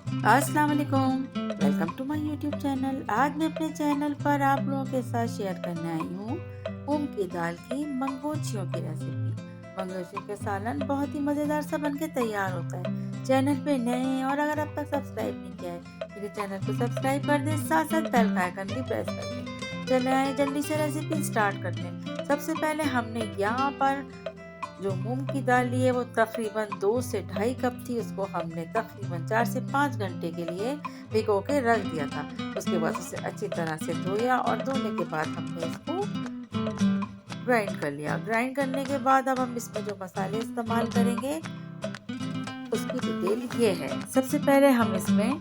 अस्सलाम वालेकुम, welcome to my YouTube channel. आज मैं अपने चैनल पर आप लोगों के साथ शेयर करने आई हूँ मूंग की दाल की मंगोचियों की रेसिपी। मंगोचियों का सालन बहुत ही मज़ेदार सा बनके तैयार होता है। चैनल पे नए हैं और अगर अब तक सब्सक्राइब नहीं किया है मेरे चैनल को सब्सक्राइब कर दें, साथ साथ बेल का आइकन भी प्रेस कर दें। चले आए जल्दी से रेसिपी स्टार्ट करते हैं। सबसे पहले हमने यहाँ पर जो मूंग की दाल ली है वो तकरीबन 2 से ढाई कप थी। उसको हमने तकरीबन 4 से 5 घंटे के लिए भिगो के रख दिया था। उसके बाद उसे अच्छी तरह से धोया और धोने के बाद हमने इसको ग्राइंड कर लिया। ग्राइंड करने के बाद अब हम इसमें जो मसाले इस्तेमाल करेंगे उसकी डिटेल ये है। सबसे पहले हम इसमें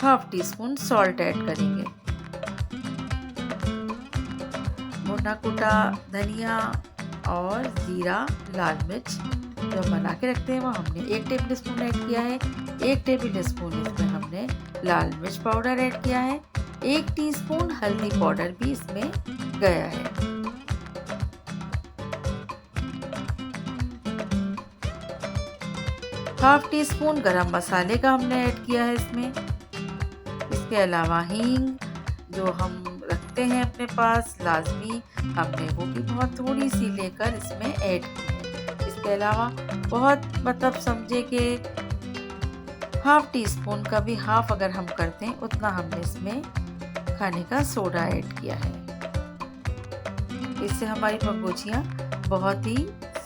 half tea spoon salt add करेंगे, भुना कुटा धनिया और जीरा, लाल मिर्च जो बना के रखते हैं वो हमने 1 टेबल स्पून ऐड किया है। 1 टेबल स्पून इसमें हमने लाल मिर्च पाउडर ऐड किया है। 1 टीस्पून हल्दी पाउडर भी इसमें गया है। हाफ टी स्पून गरम मसाले का हमने ऐड किया है इसमें। इसके अलावा हींग जो हम रखते हैं अपने पास लाजमी, हमने वो भी बहुत थोड़ी सी लेकर इसमें ऐड की है। इसके अलावा बहुत मतलब समझे कि हाफ टी स्पून का भी हाफ अगर हम करते हैं उतना हमने इसमें खाने का सोडा ऐड किया है। इससे हमारी मंगोचियाँ बहुत ही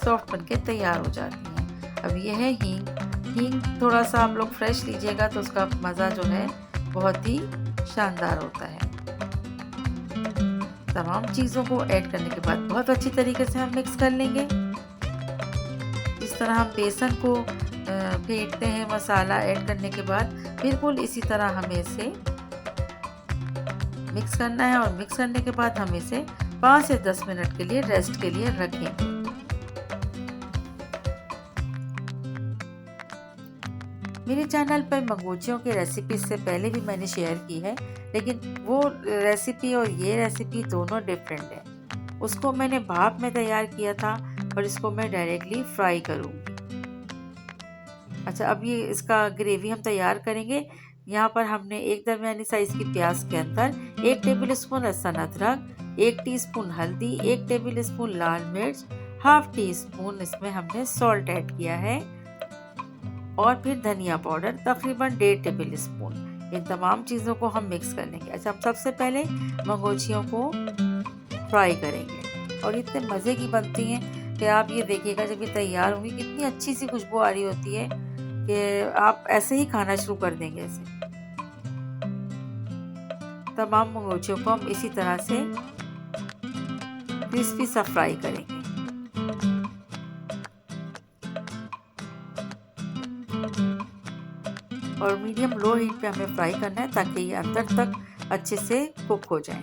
सॉफ्ट बनके तैयार हो जाती हैं। अब ये है हींग। हींग थोड़ा सा आप लोग फ्रेश लीजिएगा तो उसका मज़ा जो है बहुत ही शानदार होता है। तमाम चीज़ों को ऐड करने के बाद बहुत अच्छी तरीके से हम मिक्स कर लेंगे। जिस तरह हम बेसन को फेंटते हैं मसाला ऐड करने के बाद, बिल्कुल इसी तरह हमें इसे मिक्स करना है और मिक्स करने के बाद हम इसे 5 से 10 मिनट के लिए रेस्ट के लिए रखेंगे। मेरे चैनल पर मंगोचियों की रेसिपी से पहले भी मैंने शेयर की है, लेकिन वो रेसिपी और ये रेसिपी दोनों डिफरेंट है। उसको मैंने भाप में तैयार किया था और इसको मैं डायरेक्टली फ्राई करूँगी। अच्छा, अब ये इसका ग्रेवी हम तैयार करेंगे। यहाँ पर हमने एक दरमियानी साइज़ की प्याज के अंदर 1 टेबल स्पून लहसुन अदरक, 1 टीस्पून हल्दी, 1 टेबल स्पून लाल मिर्च, हाफ टी स्पून इसमें हमने सॉल्ट ऐड किया है और फिर धनिया पाउडर तकरीबन 1.5 टेबल स्पून। इन तमाम चीज़ों को हम मिक्स कर लेंगे। अच्छा, हम सबसे पहले मंगोचियों को फ्राई करेंगे और इतने मज़े की बनती हैं कि आप ये देखिएगा जब ये तैयार होंगी कितनी अच्छी सी खुशबू आ रही होती है कि आप ऐसे ही खाना शुरू कर देंगे इसे। तमाम मंगोचियों को हम इसी तरह से क्रिस्पी सा फ्राई करेंगे। और मीडियम लो हीट पे हमें फ्राई करना है ताकि ये अंदर तक अच्छे से कुक हो जाए।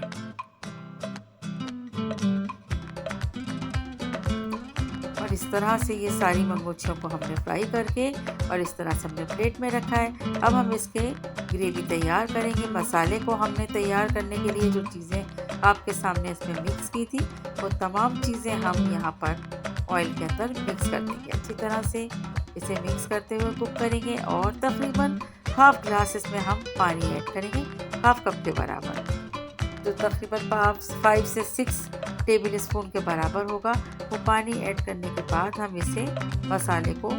और इस तरह से ये सारी मंगोचियों को हमने फ्राई करके और इस तरह से हमने प्लेट में रखा है। अब हम इसके ग्रेवी तैयार करेंगे। मसाले को हमने तैयार करने के लिए जो चीज़ें आपके सामने इसमें मिक्स की थी वो तमाम चीज़ें हम यहाँ पर ऑयल के अंदर मिक्स कर देंगे। अच्छी तरह से इसे मिक्स करते हुए कुक करेंगे और तकरीबन हाफ ग्लास इसमें हम पानी ऐड करेंगे, हाफ कप के बराबर, जो तकरीबन 5 से 6 टेबल स्पून के बराबर होगा। वो पानी ऐड करने के बाद हम इसे मसाले को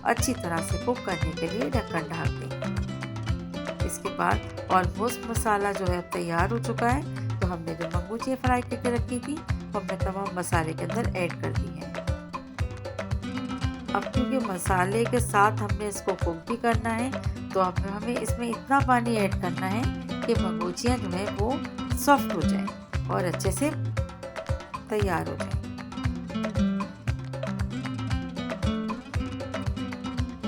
अच्छी तरह से कुक करने के लिए ढक्कन ढाक देंगे। इसके बाद ऑलमोस्ट मसाला जो है तैयार हो चुका है। तो हमने जो मंगोचियाँ फ्राई करके रखी थी वो हमने तमाम मसाले के अंदर ऐड कर दी हैं। अब क्योंकि मसाले के साथ हमने इसको कुक भी करना है तो अब हमें इसमें इतना पानी ऐड करना है कि मंगोचियाँ जो है वो सॉफ्ट हो जाए और अच्छे से तैयार हो जाए।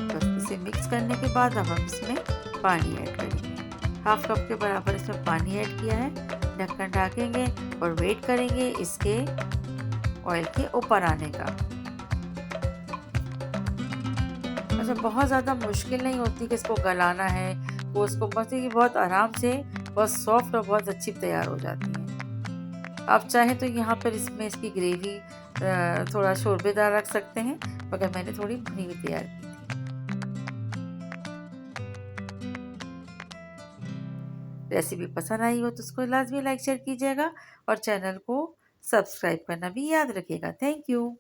बस इसे मिक्स करने के बाद अब हम इसमें पानी ऐड करेंगे। हाफ कप के बराबर इसमें पानी ऐड किया है। ढक्कन ढकेंगे और वेट करेंगे इसके ऑयल के ऊपर आने का। अच्छा, बहुत ज़्यादा मुश्किल नहीं होती कि इसको गलाना है, वो इसको बस ये बहुत आराम से बहुत सॉफ्ट और बहुत अच्छी तैयार हो जाती है। आप चाहें तो यहाँ पर इसमें इसकी ग्रेवी थोड़ा शोरबेदार रख सकते हैं, मगर मैंने थोड़ी भुनी हुई तैयार की थी। रेसिपी पसंद आई हो तो उसको लाजमी लाइक शेयर कीजिएगा और चैनल को सब्सक्राइब करना भी याद रखिएगा। Thank you.